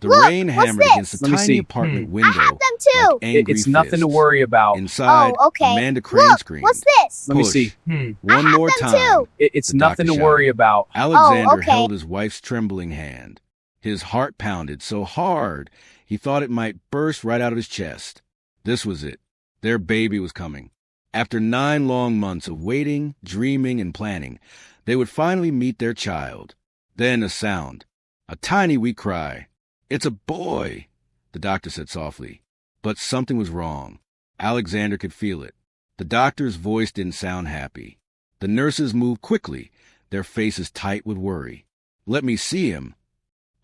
The Look, rain what's hammered against the this? Let me tiny see. apartment I have window them like too. angry It's nothing to fists. worry about. Inside, Oh, okay. Amanda Crane Look, screamed. what's this? Let me Push. see. I One have more them time. too. It's The nothing doctor to worry shouted. about. Alexander okay. held his wife's trembling hand. His heart pounded so hard he thought it might burst right out of his chest. This was it. Their baby was coming. After 9 long months of waiting, dreaming, and planning, they would finally meet their child. Then a sound. A tiny weak cry. "It's a boy," the doctor said softly. But something was wrong. Alexander could feel it. The doctor's voice didn't sound happy. The nurses moved quickly, their faces tight with worry. "Let me see him,"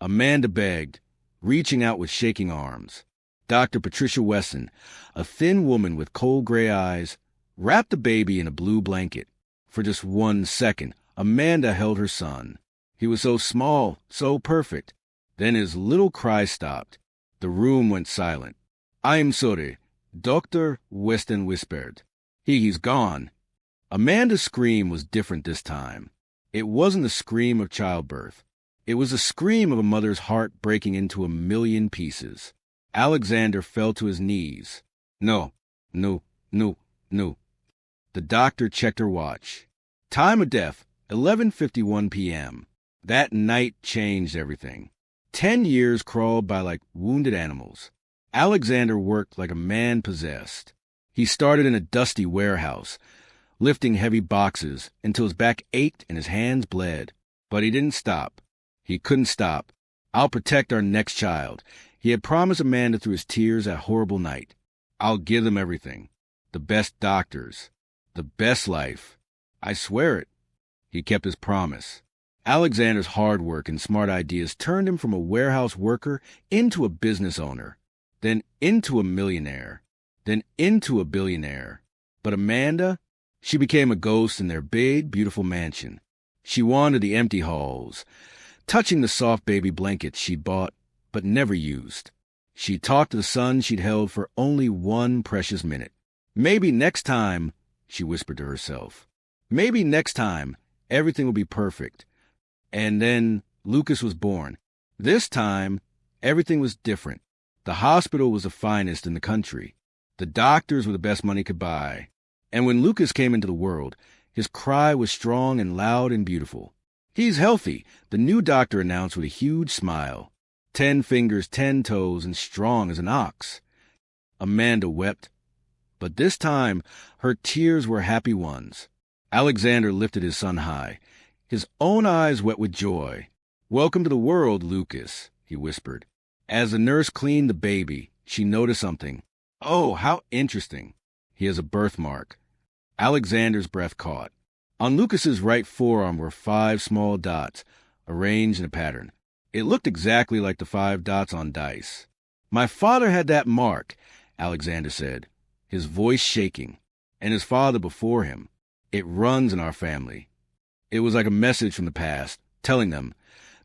Amanda begged, reaching out with shaking arms. Dr. Patricia Wesson, a thin woman with cold gray eyes, wrapped the baby in a blue blanket. For just 1 second, Amanda held her son. He was so small, so perfect. Then his little cry stopped. The room went silent. "I'm sorry," Dr. Weston whispered. He's gone." Amanda's scream was different this time. It wasn't the scream of childbirth. It was the scream of a mother's heart breaking into a million pieces. Alexander fell to his knees. No, no, no, no. The doctor checked her watch. Time of death, 11:51 p.m. That night changed everything. 10 years crawled by like wounded animals. Alexander worked like a man possessed. He started in a dusty warehouse, lifting heavy boxes until his back ached and his hands bled. But he didn't stop. He couldn't stop. "I'll protect our next child," he had promised Amanda through his tears that horrible night. "I'll give them everything. The best doctors. The best life. I swear it." He kept his promise. Alexander's hard work and smart ideas turned him from a warehouse worker into a business owner, then into a millionaire, then into a billionaire. But Amanda, she became a ghost in their big, beautiful mansion. She wandered the empty halls, touching the soft baby blankets she'd bought but never used. She talked to the son she'd held for only 1 precious minute. "Maybe next time," she whispered to herself. "Maybe next time everything will be perfect." And then Lucas was born. This time, everything was different. The hospital was the finest in the country. The doctors were the best money could buy. And when Lucas came into the world, his cry was strong and loud and beautiful. "He's healthy," the new doctor announced with a huge smile. 10 fingers, 10 toes, and strong as an ox. Amanda wept. But this time, her tears were happy ones. Alexander lifted his son high, his own eyes wet with joy. "Welcome to the world, Lucas," he whispered. As the nurse cleaned the baby, she noticed something. "Oh, how interesting. He has a birthmark." Alexander's breath caught. On Lucas's right forearm were 5 small dots, arranged in a pattern. It looked exactly like the 5 dots on dice. "My father had that mark," Alexander said, his voice shaking, "and his father before him. It runs in our family." It was like a message from the past, telling them,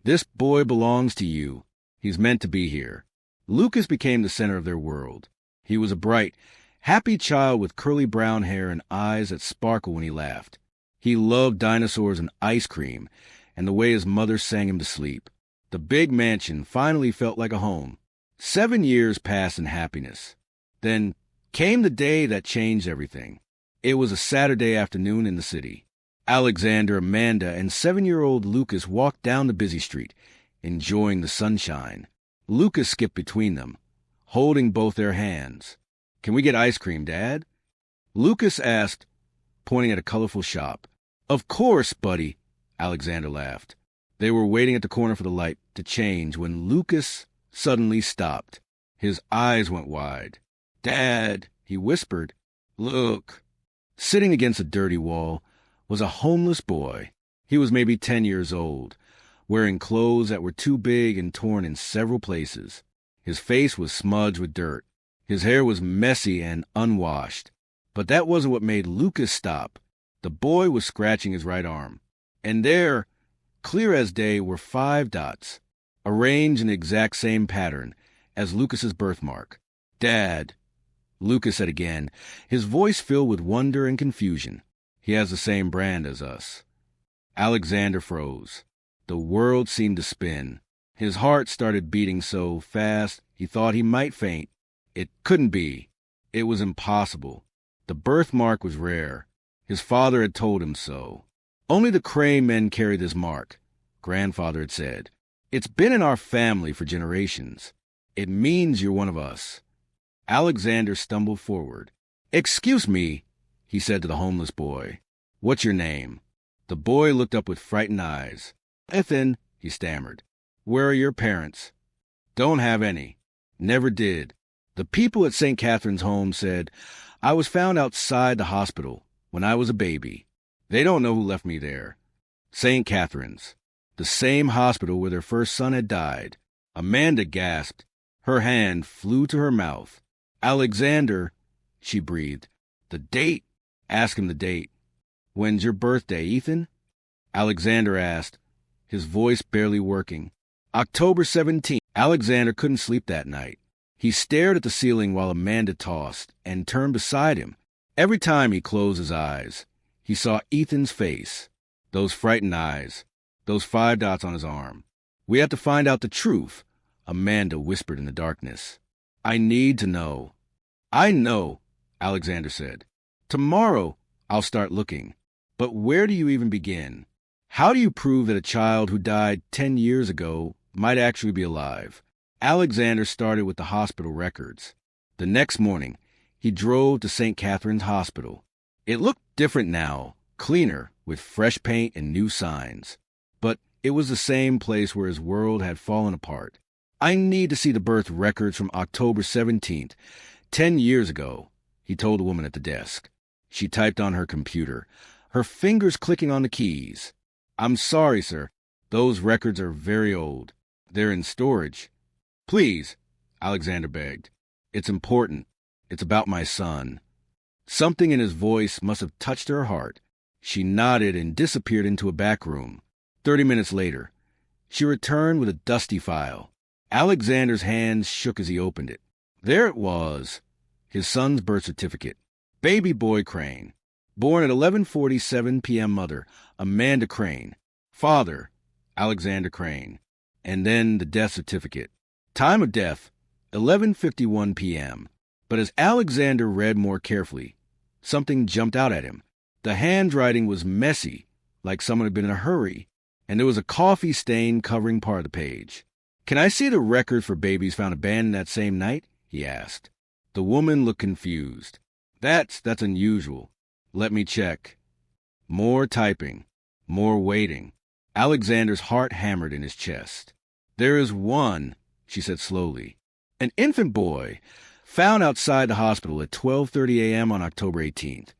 "This boy belongs to you. He's meant to be here." Lucas became the center of their world. He was a bright, happy child with curly brown hair and eyes that sparkled when he laughed. He loved dinosaurs and ice cream, and the way his mother sang him to sleep. The big mansion finally felt like a home. 7 years passed in happiness. Then came the day that changed everything. It was a Saturday afternoon in the city. Alexander, Amanda, and 7-year-old Lucas walked down the busy street, enjoying the sunshine. Lucas skipped between them, holding both their hands. "Can we get ice cream, Dad?" Lucas asked, pointing at a colorful shop. "Of course, buddy," Alexander laughed. They were waiting at the corner for the light to change when Lucas suddenly stopped. His eyes went wide. "Dad," he whispered, "look." Sitting against a dirty wall was a homeless boy. He was maybe 10 years old, wearing clothes that were too big and torn in several places. His face was smudged with dirt. His hair was messy and unwashed. But that wasn't what made Lucas stop. The boy was scratching his right arm. And there, clear as day, were 5 dots, arranged in the exact same pattern as Lucas's birthmark. "Dad," Lucas said again, his voice filled with wonder and confusion. "He has the same brand as us." Alexander froze. The world seemed to spin. His heart started beating so fast he thought he might faint. It couldn't be. It was impossible. The birthmark was rare. His father had told him so. Only the Crane men carry this mark, Grandfather had said. It's been in our family for generations. It means you're one of us. Alexander stumbled forward. "Excuse me," he said to the homeless boy. "What's your name?" The boy looked up with frightened eyes. "Ethan," he stammered. "Where are your parents?" "Don't have any. Never did. The people at St. Catherine's home said I was found outside the hospital when I was a baby. They don't know who left me there. St. Catherine's, the same hospital where their first son had died." Amanda gasped. Her hand flew to her mouth. "Alexander," she breathed. "The date?" "Ask him the date." "When's your birthday, Ethan?" Alexander asked, his voice barely working. "October 17th. Alexander couldn't sleep that night. He stared at the ceiling while Amanda tossed and turned beside him. Every time he closed his eyes, he saw Ethan's face, those frightened eyes, those 5 dots on his arm. "We have to find out the truth," Amanda whispered in the darkness. "I need to know." "I know," Alexander said. "Tomorrow I'll start looking. But where do you even begin? How do you prove that a child who died 10 years ago might actually be alive?" Alexander started with the hospital records. The next morning, he drove to St. Catherine's Hospital. It looked different now, cleaner, with fresh paint and new signs. But it was the same place where his world had fallen apart. "I need to see the birth records from October 17th, 10 years ago," he told the woman at the desk. She typed on her computer, her fingers clicking on the keys. "I'm sorry, sir. Those records are very old. They're in storage." "Please," Alexander begged. "It's important. It's about my son." Something in his voice must have touched her heart. She nodded and disappeared into a back room. 30 minutes later, she returned with a dusty file. Alexander's hands shook as he opened it. There it was, his son's birth certificate. Baby boy Crane. Born at 11:47 p.m. Mother, Amanda Crane. Father, Alexander Crane. And then the death certificate. Time of death, 11:51 p.m. But as Alexander read more carefully, something jumped out at him. The handwriting was messy, like someone had been in a hurry, and there was a coffee stain covering part of the page. "Can I see the record for babies found abandoned that same night?" he asked. The woman looked confused. That's unusual. Let me check." More typing, more waiting. Alexander's heart hammered in his chest. "There is one," she said slowly. "An infant boy, found outside the hospital at 12:30 a.m. on October 18th.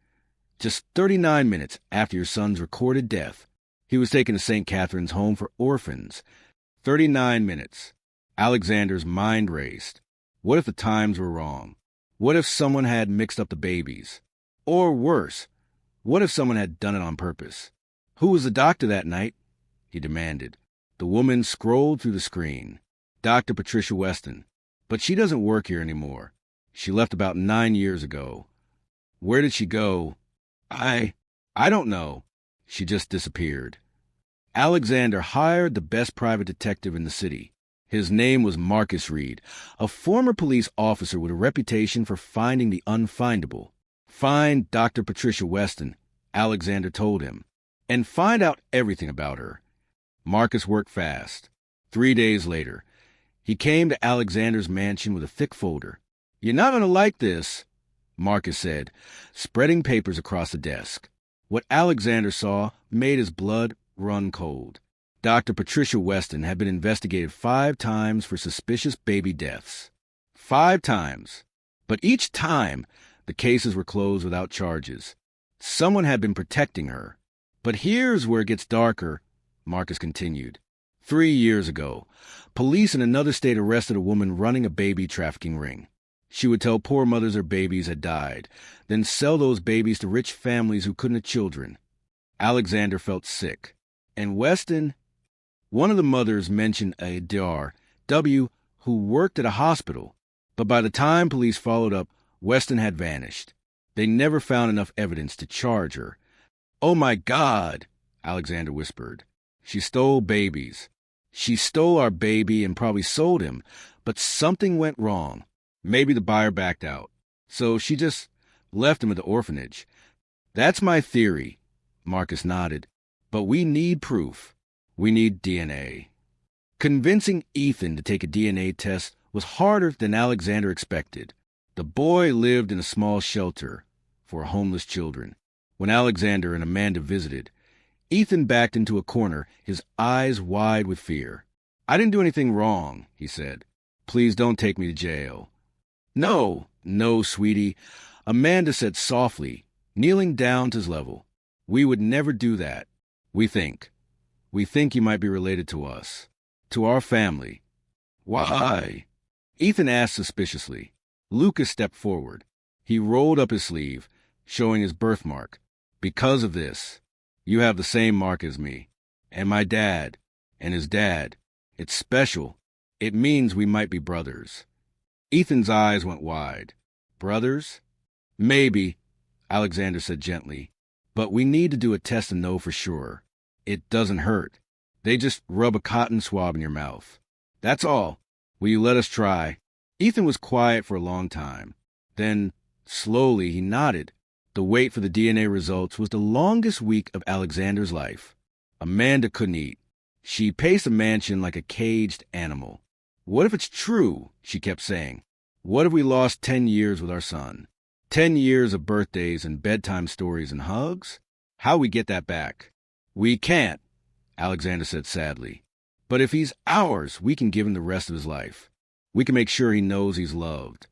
Just 39 minutes after your son's recorded death. He was taken to St. Catherine's Home for Orphans. 39 minutes. Alexander's mind raced. What if the times were wrong? What if someone had mixed up the babies? Or worse, what if someone had done it on purpose? "Who was the doctor that night?" he demanded. The woman scrolled through the screen. "Dr. Patricia Weston. But she doesn't work here anymore. She left about 9 years ago." "Where did she go?" I don't know. She just disappeared." Alexander hired the best private detective in the city. His name was Marcus Reed, a former police officer with a reputation for finding the unfindable. "Find Dr. Patricia Weston," Alexander told him, "and find out everything about her." Marcus worked fast. 3 days later, he came to Alexander's mansion with a thick folder. "You're not going to like this," Marcus said, spreading papers across the desk. What Alexander saw made his blood run cold. Dr. Patricia Weston had been investigated 5 times for suspicious baby deaths. 5 times. But each time, the cases were closed without charges. Someone had been protecting her. "But here's where it gets darker," Marcus continued. 3 years ago, police in another state arrested a woman running a baby trafficking ring. She would tell poor mothers their babies had died, then sell those babies to rich families who couldn't have children. Alexander felt sick. And Weston? One of the mothers mentioned a Dr. W. who worked at a hospital, but by the time police followed up, Weston had vanished. They never found enough evidence to charge her. "Oh my God," Alexander whispered. "She stole babies. She stole our baby and probably sold him, but something went wrong. Maybe the buyer backed out. So she just left him at the orphanage. That's my theory, Marcus nodded. But we need proof. We need DNA. Convincing Ethan to take a DNA test was harder than Alexander expected. The boy lived in a small shelter for homeless children. When Alexander and Amanda visited, Ethan backed into a corner, his eyes wide with fear. "I didn't do anything wrong," he said. "Please don't take me to jail." "No, no, sweetie," Amanda said softly, kneeling down to his level. "We would never do that. We think you might be related to us, to our family." "Why?" Ethan asked suspiciously. Lucas stepped forward. He rolled up his sleeve, showing his birthmark. "Because of this. You have the same mark as me, and my dad, and his dad. It's special. It means we might be brothers." Ethan's eyes went wide. "Brothers?" "Maybe," Alexander said gently. "But we need to do a test to know for sure. It doesn't hurt. They just rub a cotton swab in your mouth. That's all. Will you let us try?" Ethan was quiet for a long time. Then, slowly, he nodded. The wait for the DNA results was the longest week of Alexander's life. Amanda couldn't eat. She paced the mansion like a caged animal. "What if it's true?" she kept saying. "What if we lost 10 years with our son? 10 years of birthdays and bedtime stories and hugs? How we get that back?" "We can't," Alexander said sadly. "But if he's ours, we can give him the rest of his life. We can make sure he knows he's loved."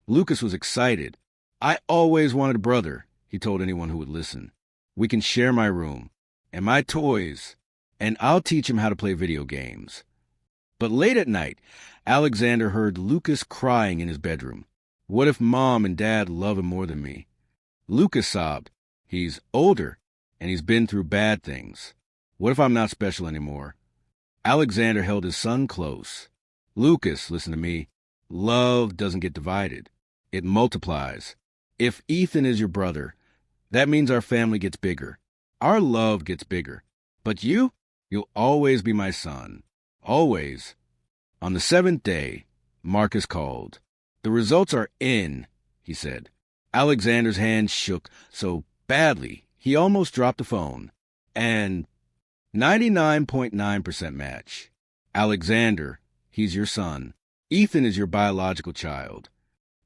Lucas was excited. "I always wanted a brother," he told anyone who would listen. "We can share my room, and my toys, and I'll teach him how to play video games." But late at night, Alexander heard Lucas crying in his bedroom. "What if Mom and Dad love him more than me?" Lucas sobbed. "He's older, and he's been through bad things. What if I'm not special anymore?" Alexander held his son close. "Lucas, listen to me. Love doesn't get divided. It multiplies. If Ethan is your brother, that means our family gets bigger. Our love gets bigger. But you'll always be my son. Always." On the 7th day, Marcus called. "The results are in," he said. Alexander's hand shook so badly he almost dropped the phone. "And 99.9% match. Alexander, he's your son. Ethan is your biological child."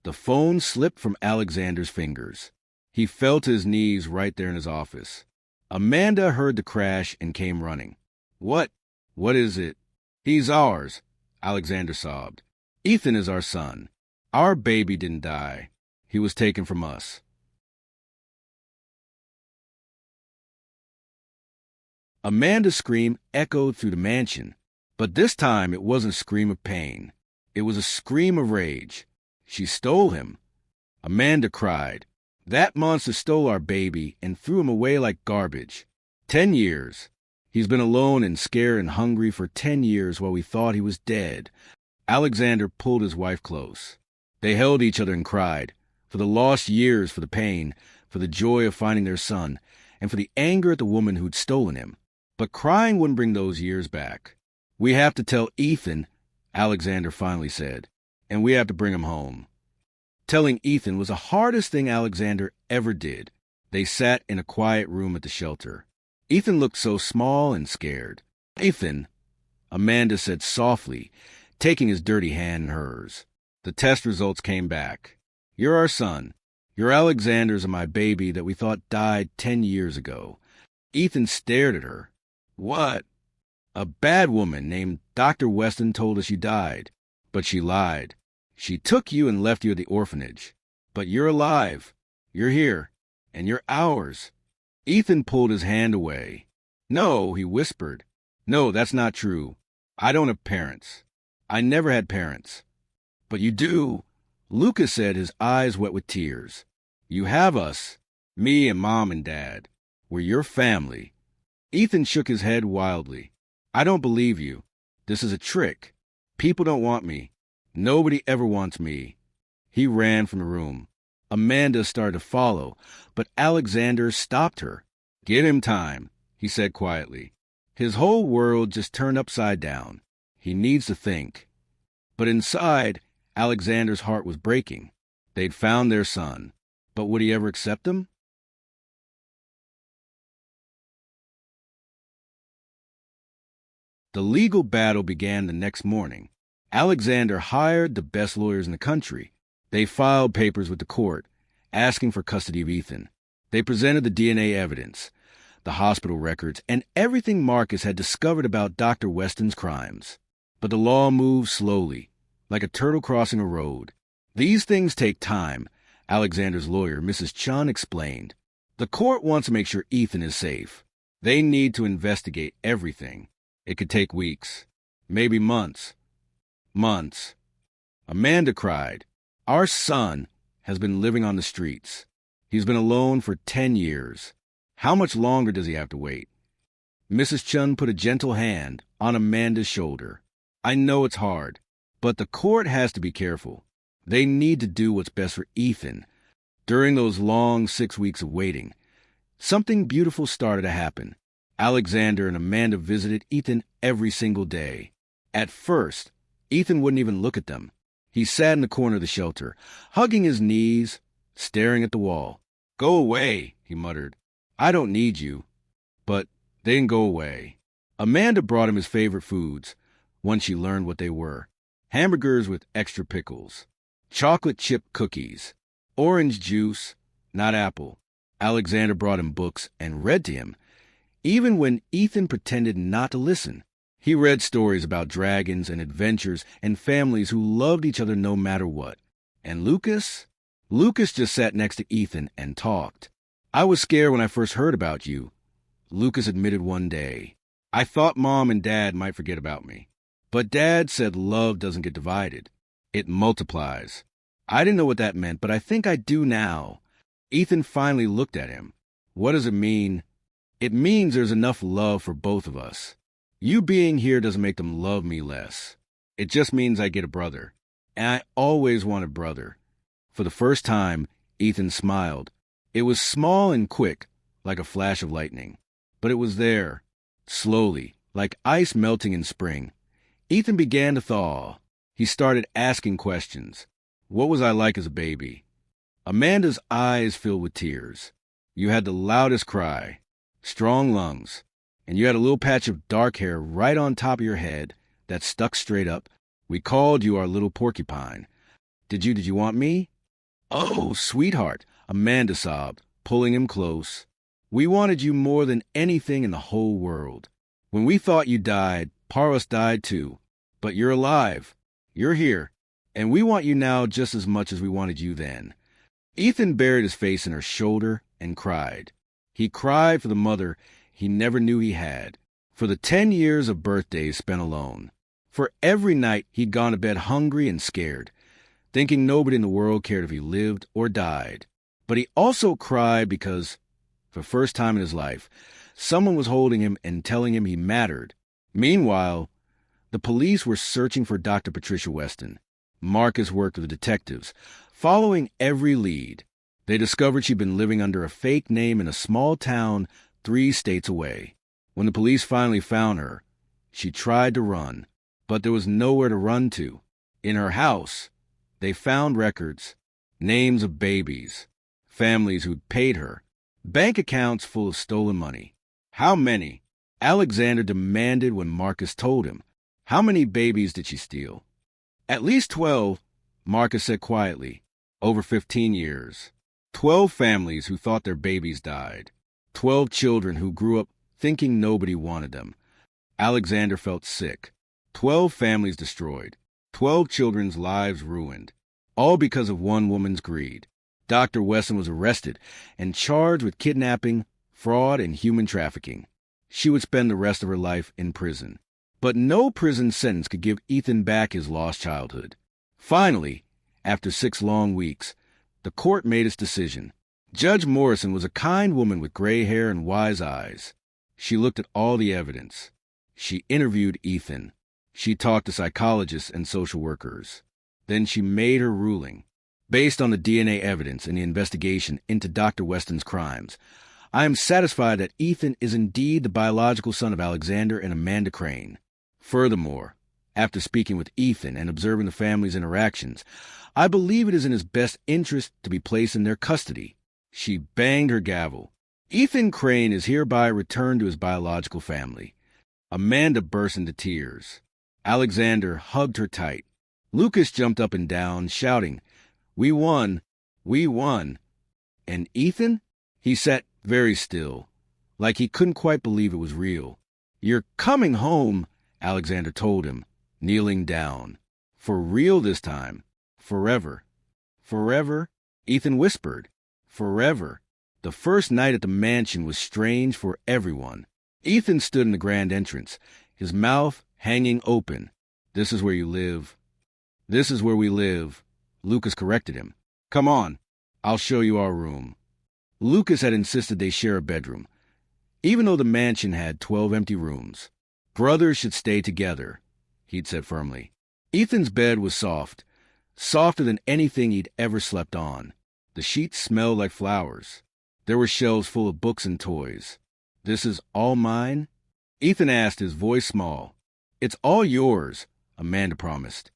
The phone slipped from Alexander's fingers. He fell to his knees right there in his office. Amanda heard the crash and came running. What is it?" "He's ours," Alexander sobbed. "Ethan is our son. Our baby didn't die. He was taken from us." Amanda's scream echoed through the mansion, but this time it wasn't a scream of pain. It was a scream of rage. "She stole him." Amanda cried. "That monster stole our baby and threw him away like garbage. 10 years. He's been alone and scared and hungry for 10 years while we thought he was dead." Alexander pulled his wife close. They held each other and cried, for the lost years, for the pain, for the joy of finding their son, and for the anger at the woman who'd stolen him. But crying wouldn't bring those years back. "We have to tell Ethan," Alexander finally said, "and we have to bring him home." Telling Ethan was the hardest thing Alexander ever did. They sat in a quiet room at the shelter. Ethan looked so small and scared. "Ethan," Amanda said softly, taking his dirty hand in hers. The test results came back. "You're our son. You're Alexander's and my baby that we thought died 10 years ago." Ethan stared at her. "What?" "A bad woman named Dr. Weston told us you died, but she lied. She took you and left you at the orphanage. But you're alive. You're here. And you're ours." Ethan pulled his hand away. "No," he whispered. "No, that's not true. I don't have parents. I never had parents." "But you do," Lucas said, his eyes wet with tears. "You have us. Me and Mom and Dad. We're your family." Ethan shook his head wildly. "I don't believe you. This is a trick. People don't want me. Nobody ever wants me." He ran from the room. Amanda started to follow, but Alexander stopped her. "Give him time," he said quietly. His whole world just turned upside down. He needs to think. But inside, Alexander's heart was breaking. They'd found their son. But would he ever accept him? The legal battle began the next morning. Alexander hired the best lawyers in the country. They filed papers with the court, asking for custody of Ethan. They presented the DNA evidence, the hospital records, and everything Marcus had discovered about Dr. Weston's crimes. But the law moved slowly, like a turtle crossing a road. These things take time, Alexander's lawyer, Mrs. Chun, explained. The court wants to make sure Ethan is safe. They need to investigate everything. It could take weeks, maybe months. Months. Amanda cried. Our son has been living on the streets. He's been alone for 10 years. How much longer does he have to wait? Mrs. Chun put a gentle hand on Amanda's shoulder. I know it's hard, but the court has to be careful. They need to do what's best for Ethan. During those long 6 weeks of waiting, something beautiful started to happen. Alexander and Amanda visited Ethan every single day. At first, Ethan wouldn't even look at them. He sat in the corner of the shelter, hugging his knees, staring at the wall. Go away, he muttered. I don't need you. But they didn't go away. Amanda brought him his favorite foods, once she learned what they were. Hamburgers with extra pickles, chocolate chip cookies, orange juice, not apple. Alexander brought him books and read to him. Even when Ethan pretended not to listen, he read stories about dragons and adventures and families who loved each other no matter what. And Lucas? Lucas just sat next to Ethan and talked. I was scared when I first heard about you, Lucas admitted one day. I thought Mom and Dad might forget about me. But Dad said love doesn't get divided. It multiplies. I didn't know what that meant, but I think I do now. Ethan finally looked at him. What does it mean? It means there's enough love for both of us. You being here doesn't make them love me less. It just means I get a brother. And I always wanted a brother. For the first time, Ethan smiled. It was small and quick, like a flash of lightning. But it was there, slowly, like ice melting in spring. Ethan began to thaw. He started asking questions. What was I like as a baby? Amanda's eyes filled with tears. You had the loudest cry, strong lungs, and you had a little patch of dark hair right on top of your head that stuck straight up. We called you our little porcupine. Did you want me? Oh, sweetheart, Amanda sobbed, pulling him close. We wanted you more than anything in the whole world. When we thought you died, Paros died too. But you're alive. You're here. And we want you now just as much as we wanted you then. Ethan buried his face in her shoulder and cried. He cried for the mother he never knew he had, for the 10 years of birthdays spent alone, for every night he'd gone to bed hungry and scared, thinking nobody in the world cared if he lived or died. But he also cried because, for the first time in his life, someone was holding him and telling him he mattered. Meanwhile, the police were searching for Dr. Patricia Weston. Marcus worked with the detectives, following every lead. They discovered she'd been living under a fake name in a small town 3 states away. When the police finally found her, she tried to run, but there was nowhere to run to. In her house, they found records, names of babies, families who'd paid her, bank accounts full of stolen money. How many? Alexander demanded when Marcus told him. How many babies did she steal? At least 12, Marcus said quietly. Over 15 years. 12 families who thought their babies died. 12 children who grew up thinking nobody wanted them. Alexander felt sick. 12 families destroyed. 12 children's lives ruined. All because of one woman's greed. Dr. Weston was arrested and charged with kidnapping, fraud, and human trafficking. She would spend the rest of her life in prison. But no prison sentence could give Ethan back his lost childhood. Finally, after 6 long weeks, the court made its decision. Judge Morrison was a kind woman with gray hair and wise eyes. She looked at all the evidence. She interviewed Ethan. She talked to psychologists and social workers. Then she made her ruling. Based on the DNA evidence and the investigation into Dr. Weston's crimes, I am satisfied that Ethan is indeed the biological son of Alexander and Amanda Crane. Furthermore, after speaking with Ethan and observing the family's interactions, I believe it is in his best interest to be placed in their custody. She banged her gavel. Ethan Crane is hereby returned to his biological family. Amanda burst into tears. Alexander hugged her tight. Lucas jumped up and down, shouting, "We won! We won!" And Ethan? He sat very still, like he couldn't quite believe it was real. "You're coming home," Alexander told him, kneeling down. "For real this time. Forever." "Forever?" Ethan whispered. "Forever." The first night at the mansion was strange for everyone. Ethan stood in the grand entrance, his mouth hanging open. "This is where you live." "This is where we live," Lucas corrected him. "Come on, I'll show you our room." Lucas had insisted they share a bedroom, even though the mansion had 12 empty rooms. Brothers should stay together, he'd said firmly. Ethan's bed was soft, softer than anything he'd ever slept on. The sheets smelled like flowers. There were shelves full of books and toys. "This is all mine?" Ethan asked, his voice small. "It's all yours," Amanda promised.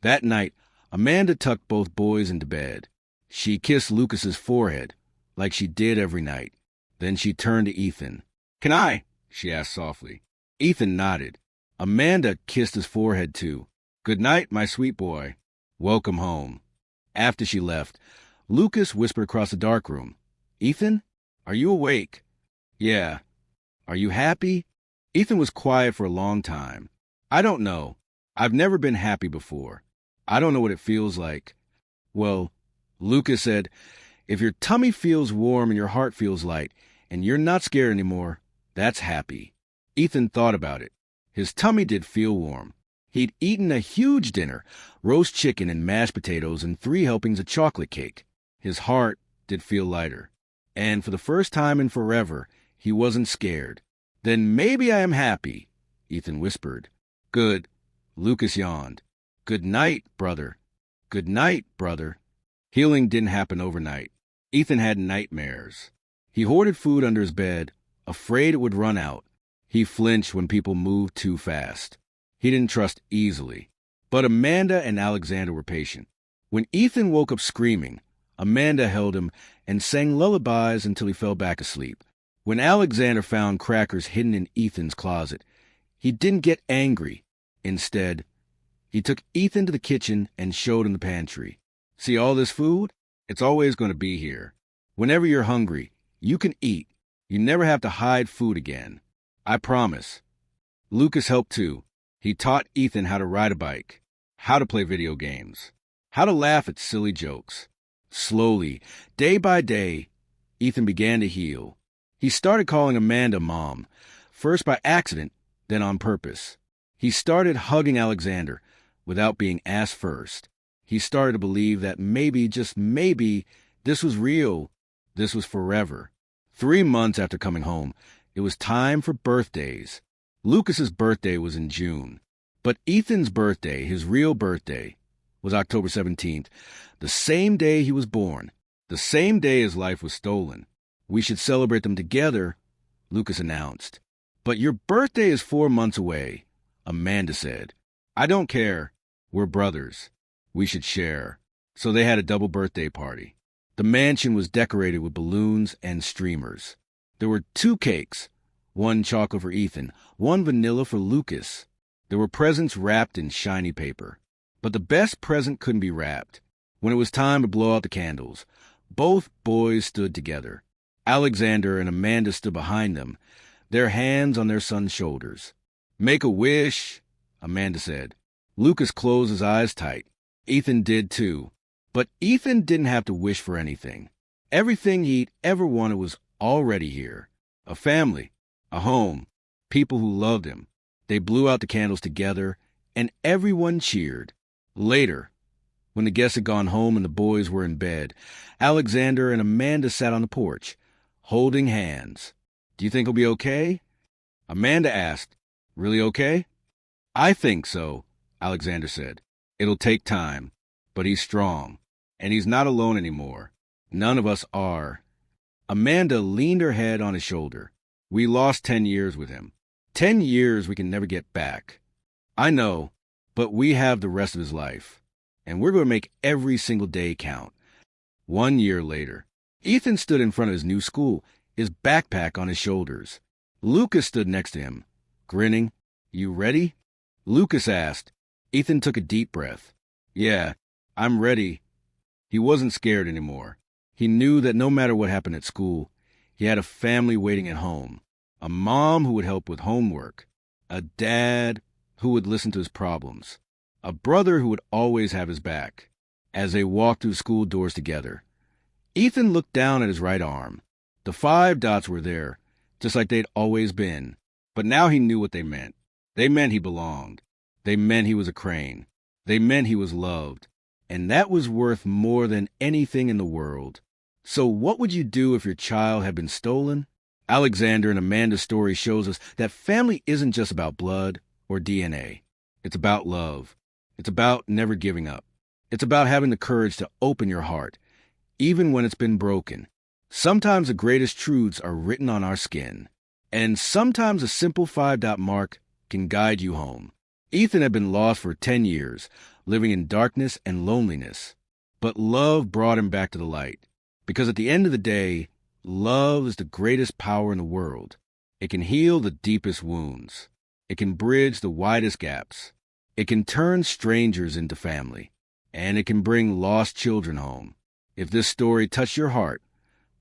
That night, Amanda tucked both boys into bed. She kissed Lucas's forehead, like she did every night. Then she turned to Ethan. "Can I?" she asked softly. Ethan nodded. Amanda kissed his forehead too. "Good night, my sweet boy. Welcome home." After she left, Lucas whispered across the dark room, "Ethan, are you awake?" "Yeah." "Are you happy?" Ethan was quiet for a long time. "I don't know. I've never been happy before. I don't know what it feels like." "Well," Lucas said, "if your tummy feels warm and your heart feels light, and you're not scared anymore, that's happy." Ethan thought about it. His tummy did feel warm. He'd eaten a huge dinner, roast chicken and mashed potatoes and 3 helpings of chocolate cake. His heart did feel lighter. And for the first time in forever, he wasn't scared. "Then maybe I am happy," Ethan whispered. "Good." Lucas yawned. "Good night, brother." "Good night, brother." Healing didn't happen overnight. Ethan had nightmares. He hoarded food under his bed, afraid it would run out. He flinched when people moved too fast. He didn't trust easily. But Amanda and Alexander were patient. When Ethan woke up screaming, Amanda held him and sang lullabies until he fell back asleep. When Alexander found crackers hidden in Ethan's closet, he didn't get angry. Instead, he took Ethan to the kitchen and showed him the pantry. "See all this food? It's always going to be here. Whenever you're hungry, you can eat. You never have to hide food again. I promise." Lucas helped too. He taught Ethan how to ride a bike, how to play video games, how to laugh at silly jokes. Slowly, day by day, Ethan began to heal. He started calling Amanda Mom, first by accident, then on purpose. He started hugging Alexander without being asked first. He started to believe that maybe, just maybe, this was real. This was forever. 3 months after coming home, it was time for birthdays. Lucas's birthday was in June, but Ethan's birthday, his real birthday, was October 17th, the same day he was born, the same day his life was stolen. "We should celebrate them together," Lucas announced. "But your birthday is 4 months away," Amanda said. "I don't care. We're brothers. We should share." So they had a double birthday party. The mansion was decorated with balloons and streamers. There were 2 cakes, 1 chocolate for Ethan, 1 vanilla for Lucas. There were presents wrapped in shiny paper. But the best present couldn't be wrapped. When it was time to blow out the candles, both boys stood together. Alexander and Amanda stood behind them, their hands on their son's shoulders. "Make a wish," Amanda said. Lucas closed his eyes tight. Ethan did too. But Ethan didn't have to wish for anything. Everything he'd ever wanted was already here. A family, a home, people who loved him. They blew out the candles together, and everyone cheered. Later, when the guests had gone home and the boys were in bed, Alexander and Amanda sat on the porch, holding hands. "Do you think he'll be okay?" Amanda asked. "Really okay?" "I think so," Alexander said. "It'll take time, but he's strong." And he's not alone anymore. None of us are. Amanda leaned her head on his shoulder. We lost 10 years with him. 10 years we can never get back. I know, but we have the rest of his life. And we're going to make every single day count. 1 year later, Ethan stood in front of his new school, his backpack on his shoulders. Lucas stood next to him, grinning. You ready? Lucas asked. Ethan took a deep breath. Yeah, I'm ready. He wasn't scared anymore. He knew that no matter what happened at school, he had a family waiting at home. A mom who would help with homework. A dad who would listen to his problems. A brother who would always have his back. As they walked through school doors together, Ethan looked down at his right arm. The 5 dots were there, just like they'd always been. But now he knew what they meant. They meant he belonged. They meant he was a Crane. They meant he was loved. And that was worth more than anything in the world. So what would you do if your child had been stolen? Alexander and Amanda's story shows us that family isn't just about blood or DNA. It's about love. It's about never giving up. It's about having the courage to open your heart, even when it's been broken. Sometimes the greatest truths are written on our skin. And sometimes a simple 5-dot mark can guide you home. Ethan had been lost for 10 years, living in darkness and loneliness. But love brought him back to the light. Because at the end of the day, love is the greatest power in the world. It can heal the deepest wounds. It can bridge the widest gaps. It can turn strangers into family. And it can bring lost children home. If this story touched your heart,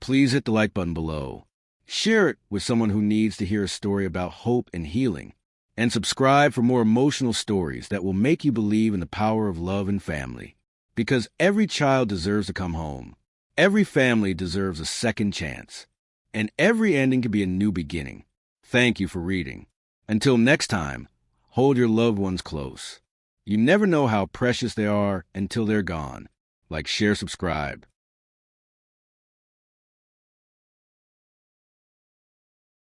please hit the like button below. Share it with someone who needs to hear a story about hope and healing. And subscribe for more emotional stories that will make you believe in the power of love and family. Because every child deserves to come home. Every family deserves a second chance. And every ending can be a new beginning. Thank you for reading. Until next time, hold your loved ones close. You never know how precious they are until they're gone. Like, share, subscribe.